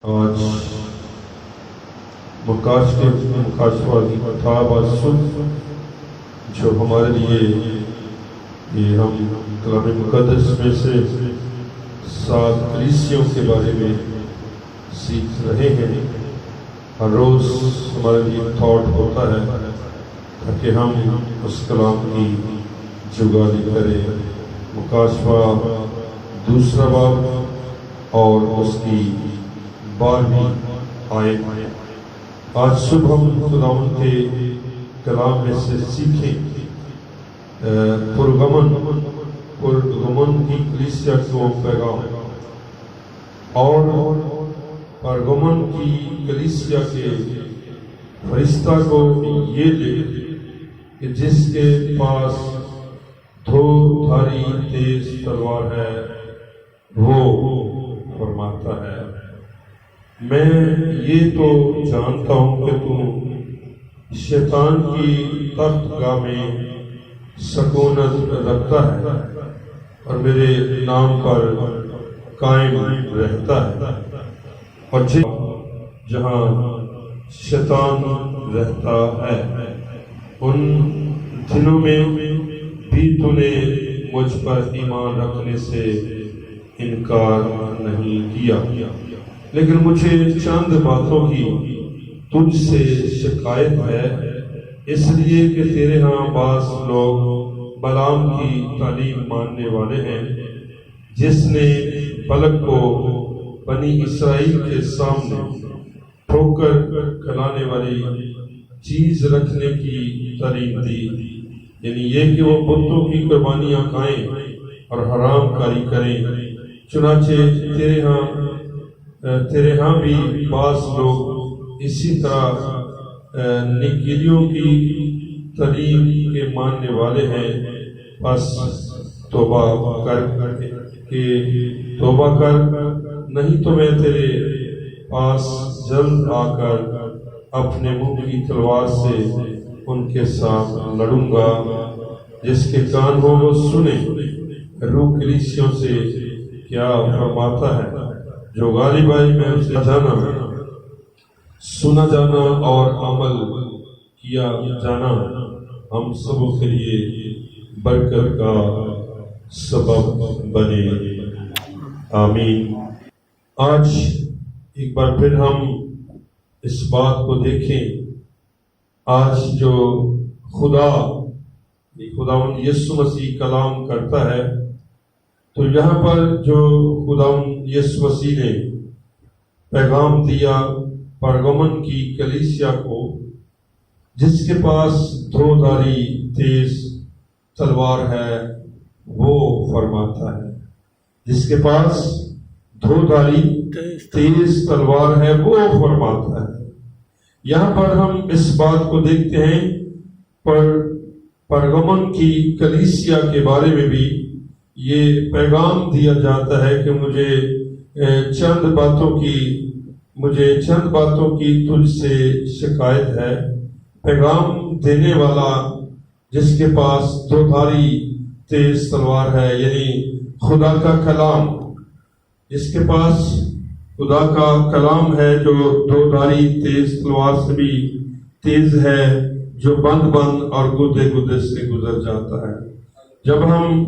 آج مکاشفہ کی کتاب الصبح جو ہمارے لیے یہ ہم کلام مقدس میں سے 7 کلیسیوں کے بارے میں سیکھ رہے ہیں۔ ہر روز ہمارے لیے تھاٹ ہوتا ہے تاکہ ہم اس کلام کی جگاری کریں۔ مکاشفہ 2 باب اور اس کی 12ویں آیت۔ آج صبح ہم خداوند کے کلام میں سے سیکھیں پرگمن کی کلیسیا کو پیغام، اور پرگمن کی کلیسیا کے فرشتہ کو یہ لکھ کہ جس کے پاس 2 دھاری تیز تلوار ہے، وہ فرماتا ہے، میں یہ تو جانتا ہوں کہ تو شیطان کی تخت گاہ میں سکونت رکھتا ہے اور میرے نام پر قائم رہتا ہے، اور جہاں شیطان رہتا ہے ان دنوں میں بھی تو نے مجھ پر ایمان رکھنے سے انکار نہیں کیا، لیکن مجھے چند باتوں کی تجھ سے شکایت ہے، اس لیے کہ تیرے ہاں بعض لوگ بلعام کی تعلیم ماننے والے ہیں، جس نے بلق کو بنی اسرائیل کے سامنے ٹھوکر کھلانے والی چیز رکھنے کی تعلیم دی، یعنی یہ کہ وہ بتوں کی قربانیاں کھائیں اور حرام کاری کریں۔ چنانچہ تیرے ہاں بھی بعض لوگ اسی طرح نگیریوں کی تعلیم کے ماننے والے ہیں، بس توبہ کر نہیں تو میں تیرے پاس جلد آ کر اپنے منہ کی تلوار سے ان کے ساتھ لڑوں گا۔ جس کے کان ہو وہ سنے روح کلیسیوں سے کیا فرماتا ہے۔ جو غالب آئی میں اسے سنا جانا اور عمل کیا جانا ہم سبوں کے لیے برکت کا سبب بنے، آمین۔ آج ایک بار پھر ہم اس بات کو دیکھیں، آج جو خداوند یسوع مسیح کلام کرتا ہے، تو یہاں پر جو خداوند یسوع مسیح نے پیغام دیا پرگمن کی کلیسیا کو، جس کے پاس 2 دھاری تیز تلوار ہے، وہ فرماتا ہے، جس کے پاس 2 دھاری تیز تلوار ہے وہ فرماتا ہے۔ یہاں پر ہم اس بات کو دیکھتے ہیں، پرگمن کی کلیسیا کے بارے میں بھی یہ پیغام دیا جاتا ہے کہ مجھے چند باتوں کی تجھ سے شکایت ہے۔ پیغام دینے والا جس کے پاس 2 دھاری تیز تلوار ہے، یعنی خدا کا کلام، جس کے پاس خدا کا کلام ہے جو 2 دھاری تیز تلوار سے بھی تیز ہے، جو بند اور گودے سے گزر جاتا ہے۔ جب ہم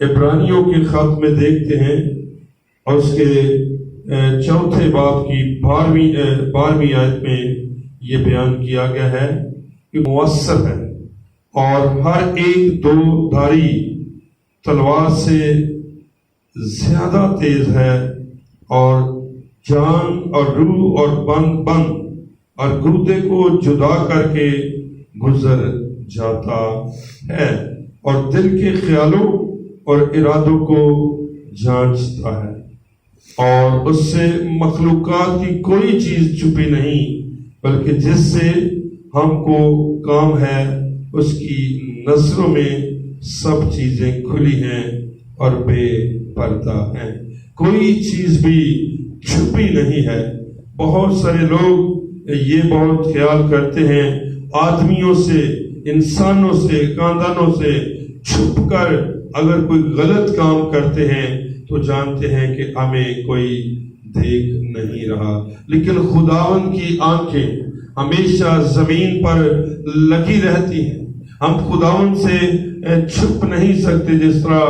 عبرانیوں کے خط میں دیکھتے ہیں اور اس کے 4 باب کی 12ویں آیت میں یہ بیان کیا گیا ہے کہ مؤثر ہے اور ہر ایک 2 دھاری تلوار سے زیادہ تیز ہے، اور جان اور روح اور بند اور گردے کو جدا کر کے گزر جاتا ہے، اور دل کے خیالوں اور ارادوں کو جانچتا ہے، اور اس سے مخلوقات کی کوئی چیز چھپی نہیں، بلکہ جس سے ہم کو کام ہے اس کی نظروں میں سب چیزیں کھلی ہیں اور بے پردہ ہیں، کوئی چیز بھی چھپی نہیں ہے۔ بہت سارے لوگ یہ بہت خیال کرتے ہیں، آدمیوں سے، انسانوں سے، خاندانوں سے چھپ کر اگر کوئی غلط کام کرتے ہیں تو جانتے ہیں کہ ہمیں کوئی دیکھ نہیں رہا، لیکن خداوند کی آنکھیں ہمیشہ زمین پر لگی رہتی ہیں۔ ہم خداوند سے چھپ نہیں سکتے، جس طرح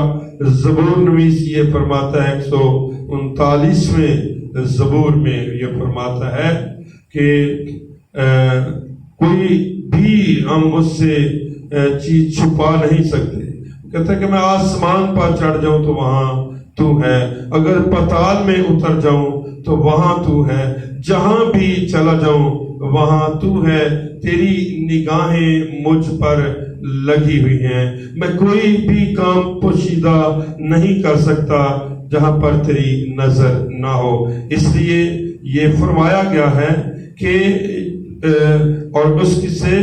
زبور نویس یہ فرماتا ہے 139ویں زبور میں یہ فرماتا ہے کہ کوئی بھی ہم اس سے چیز چھپا نہیں سکتے۔ کہتا ہے کہ میں آسمان پر چڑھ جاؤں تو وہاں تو ہے، اگر پتال میں اتر جاؤں تو وہاں تو ہے، جہاں بھی چلا جاؤں وہاں تو ہے، تیری نگاہیں مجھ پر لگی ہوئی ہیں، میں کوئی بھی کام پوشیدہ نہیں کر سکتا جہاں پر تیری نظر نہ ہو۔ اس لیے یہ فرمایا گیا ہے کہ اور اس سے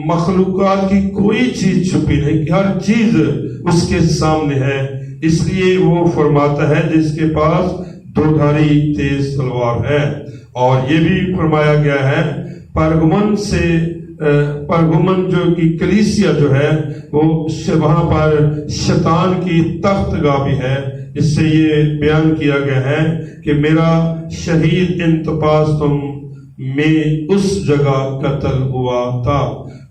مخلوقات کی کوئی چیز چھپی نہیں، ہر چیز اس کے سامنے ہے۔ اس لیے وہ فرماتا ہے جس کے پاس دو دھاری تیز تلوار ہے۔ اور یہ بھی فرمایا گیا ہے پرگمن جو کی کلیسیا جو ہے وہ وہاں پر شیطان کی تخت گاہ بھی ہے۔ اس سے یہ بیان کیا گیا ہے کہ میرا شہید انتپاس تم میں اس جگہ قتل ہوا تھا،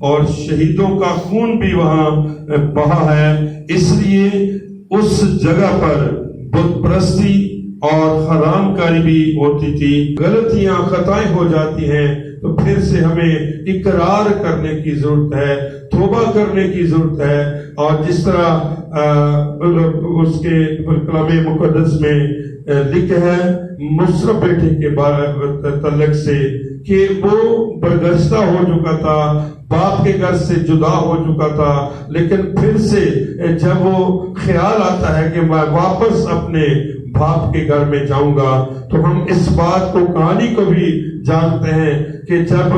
اور شہیدوں کا خون بھی وہاں بہا ہے۔ اس لیے اس جگہ پر بت پرستی اور حرام کاری بھی ہوتی تھی۔ غلطیاں خطائیں ہو جاتی ہیں تو پھر سے ہمیں اقرار کرنے کی ضرورت ہے، توبہ کرنے کی ضرورت ہے۔ اور جس طرح اس کے کلام مقدس میں لکھا ہے مصرف بیٹے کے تعلق سے کہ وہ برگشتہ ہو چکا تھا، باپ کے گھر سے جدا ہو چکا تھا، لیکن پھر سے جب وہ خیال آتا ہے کہ میں واپس اپنے باپ کے گھر میں جاؤں گا، تو ہم اس بات کو کہانی کو بھی جانتے ہیں کہ جب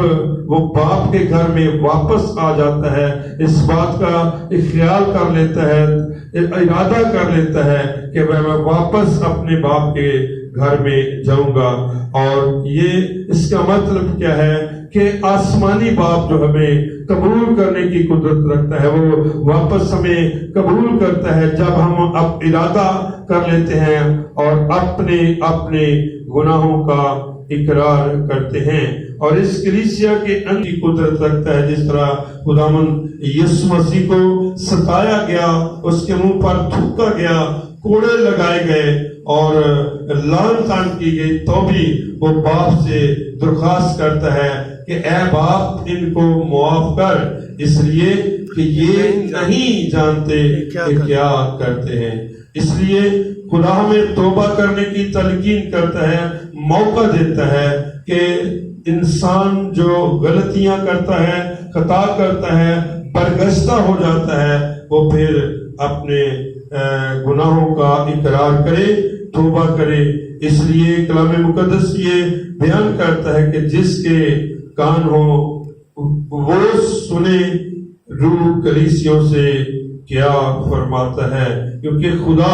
وہ باپ کے گھر میں واپس آ جاتا ہے، اس بات کا خیال کر لیتا ہے، ارادہ کر لیتا ہے کہ میں واپس اپنے باپ کے گھر میں جاؤں گا۔ اور یہ اس کا مطلب کیا ہے کہ آسمانی باپ جو ہمیں قبول کرنے کی قدرت رکھتا ہے، وہ واپس ہمیں قبول کرتا ہے جب ہم اب ارادہ کر لیتے ہیں اور اپنے گناہوں کا اقرار کرتے ہیں۔ اور اس کلیسیا کے اندر کی قدرت رکھتا ہے، جس طرح خداوند یسوع مسیح کو ستایا گیا، اس کے منہ پر تھوکا گیا، کوڑے لگائے گئے اور لعن طعن کی گئی، تو بھی وہ باپ سے درخواست کرتا ہے کہ اے باپ ان کو معاف کر، اس لیے کہ یہ نہیں جانتے کہ کیا کرتے ہیں۔ اس لیے خدا ہمیں توبہ کرنے کی تلقین کرتا ہے، موقع دیتا ہے کہ انسان جو غلطیاں کرتا ہے، خطا کرتا ہے، برگشتہ ہو جاتا ہے، وہ پھر اپنے گناہوں کا اقرار کرے، توبہ کرے۔ اس لیے کلام مقدس یہ بیان کرتا ہے کہ جس کے کان ہو وہ سنے روح کلیسیوں سے کیا فرماتا ہے، کیونکہ خدا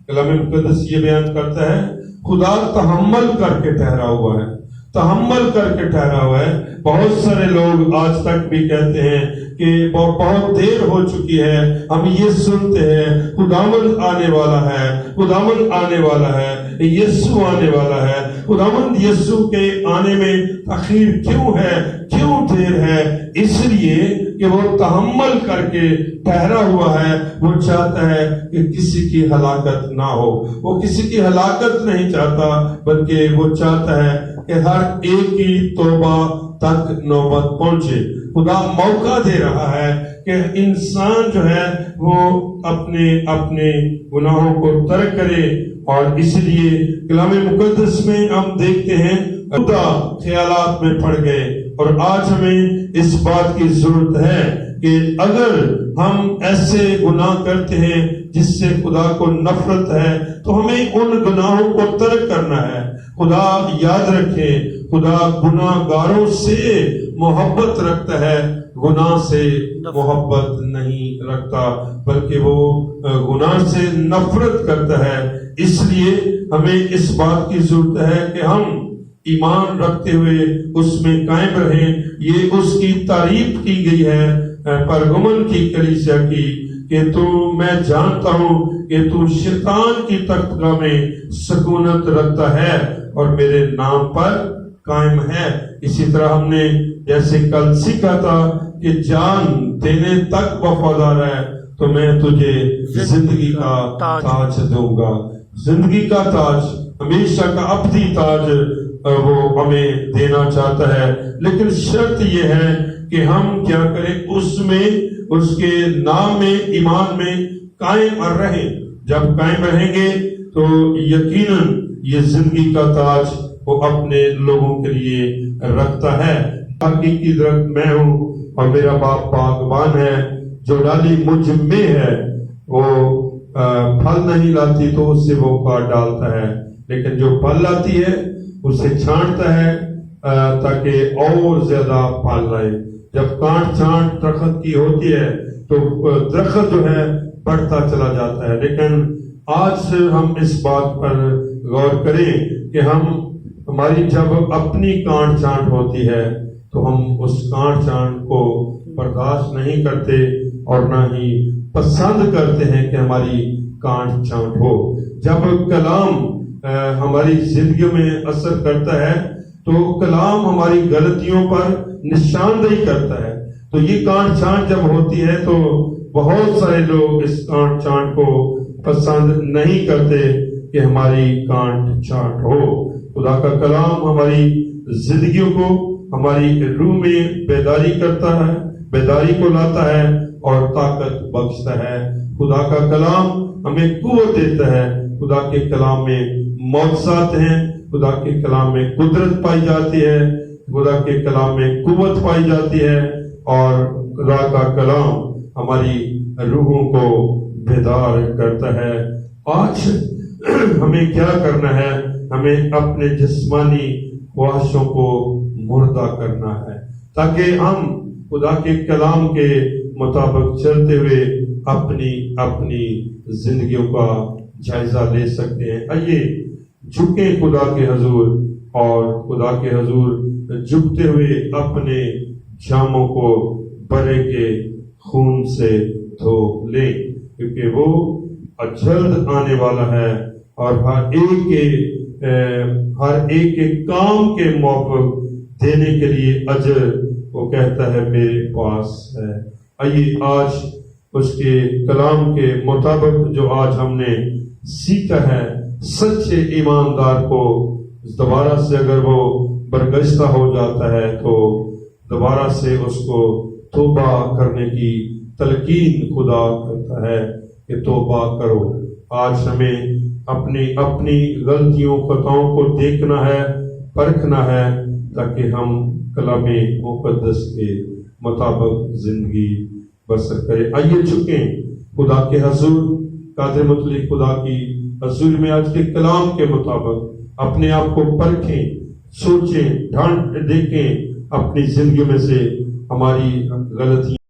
کلام مقدس یہ بیان کرتا ہے خدا تحمل کر کے ٹھہرا ہوا ہے، تحمل کر کے ٹھہرا ہوا ہے۔ بہت سارے لوگ آج تک بھی کہتے ہیں کہ بہت دیر ہو چکی ہے، ہم یہ سنتے ہیں خداوند آنے والا ہے، خداوند آنے والا ہے، یسوع آنے والا ہے۔ خداوند یسوع کے آنے میں تاخیر کیوں ہے، کیوں دیر ہے؟ اس لیے کہ وہ تحمل کر کے ٹھہرا ہوا ہے۔ وہ چاہتا ہے کہ کسی کی ہلاکت نہ ہو، وہ کسی کی ہلاکت نہیں چاہتا، بلکہ وہ چاہتا ہے کہ ہر ایک کی توبہ تک نوبت پہنچے۔ خدا موقع دے رہا ہے کہ انسان جو ہے وہ اپنے گناہوں کو ترک کرے۔ اور اس لیے کلام مقدس میں ہم دیکھتے ہیں خدا خیالات میں پڑ گئے، اور آج ہمیں اس بات کی ضرورت ہے کہ اگر ہم ایسے گناہ کرتے ہیں جس سے خدا کو نفرت ہے، تو ہمیں ان گناہوں کو ترک کرنا ہے۔ خدا یاد رکھے، خدا گناہ گاروں سے محبت رکھتا ہے، گناہ سے محبت نہیں رکھتا، بلکہ وہ گناہ سے نفرت کرتا ہے۔ اس لیے ہمیں اس بات کی ضرورت ہے کہ ہم ایمان رکھتے ہوئے اس میں قائم رہیں۔ یہ اس کی تعریف کی گئی ہے پرگمن کی کلیسیا کی کہ میں جانتا ہوں کہ تو شیطان کی تختگاہ میں سکونت رکھتا ہے، اور میرے نام پر قائم ہے۔ اسی طرح ہم نے جیسے کل سیکھا تھا کہ جان دینے تک وفادار ہے تو میں تجھے زندگی کا تاج دوں گا۔ زندگی کا تاج، ہمیشہ کا ابدی تاج وہ ہمیں دینا چاہتا ہے، لیکن شرط یہ ہے کہ ہم کیا کریں، اس میں، اس کے نام میں، ایمان میں قائم رہیں۔ جب قائم رہیں گے تو یقیناً یہ زندگی کا تاج وہ اپنے لوگوں کے لیے رکھتا ہے۔ حقیقی درخت میں ہوں اور میرا باپ باغبان ہے، جو ڈالی مجھ میں ہے وہ پھل نہیں لاتی تو اس سے وہ کاٹ ڈالتا ہے، لیکن جو پھل لاتی ہے اسے چھانٹتا ہے تاکہ اور زیادہ پھل لائے۔ جب کانٹ چھانٹ درخت کی ہوتی ہے تو درخت جو ہے بڑھتا چلا جاتا ہے، لیکن آج ہم اس بات پر غور کریں کہ ہماری جب اپنی کانٹ چھانٹ ہوتی ہے تو ہم اس کانٹ چھانٹ کو برداشت نہیں کرتے اور نہ ہی پسند کرتے ہیں کہ ہماری کانٹ چھانٹ ہو۔ جب کلام ہماری زندگیوں میں اثر کرتا ہے تو کلام ہماری غلطیوں پر نشاندہی کرتا ہے۔ تو یہ کانٹ چھانٹ جب ہوتی ہے تو بہت سارے لوگ اس کانٹ چھانٹ کو پسند نہیں کرتے کہ ہماری کانٹ چھانٹ ہو۔ خدا کا کلام ہماری زندگیوں کو، ہماری روح میں بیداری کرتا ہے، بیداری کو لاتا ہے اور طاقت بخشتا ہے۔ خدا کا کلام ہمیں قوت دیتا ہے۔ خدا کے کلام میں معجزات ہیں، خدا کے کلام میں قدرت پائی جاتی ہے، خدا کے کلام میں قوت پائی جاتی ہے، اور خدا کا کلام ہماری روحوں کو بیدار کرتا ہے۔ آج ہمیں کیا کرنا ہے؟ ہمیں اپنے جسمانی خواہشوں کو مردہ کرنا ہے تاکہ ہم خدا کے کلام کے مطابق چلتے ہوئے اپنی زندگیوں کا جائزہ لے سکتے ہیں۔ آئیے جھکیں خدا کے حضور، اور خدا کے حضور جھکتے ہوئے اپنے جاموں کو برے کے خون سے دھو لیں، کیونکہ وہ جلد آنے والا ہے اور ہر ایک کے کام کے موافق دینے کے لیے اجر وہ کہتا ہے میرے پاس ہے۔ آئیے آج اس کے کلام کے مطابق جو آج ہم نے سیکھا ہے، سچے ایماندار کو دوبارہ سے اگر وہ برگشتہ ہو جاتا ہے تو دوبارہ سے اس کو توبہ کرنے کی تلقین خدا کرتا ہے کہ توبہ کرو۔ آج ہمیں اپنی غلطیوں خطاؤں کو دیکھنا ہے، پرکھنا ہے، تاکہ ہم کلام مقدس کے مطابق زندگی بسر کریں۔ آئیے جھکیں خدا کے حضور، قادر مطلق خدا کی حضور میں آج کے کلام کے مطابق اپنے آپ کو پرکھیں، سوچیں، ڈھانٹ دیکھیں اپنی زندگی میں سے ہماری غلطی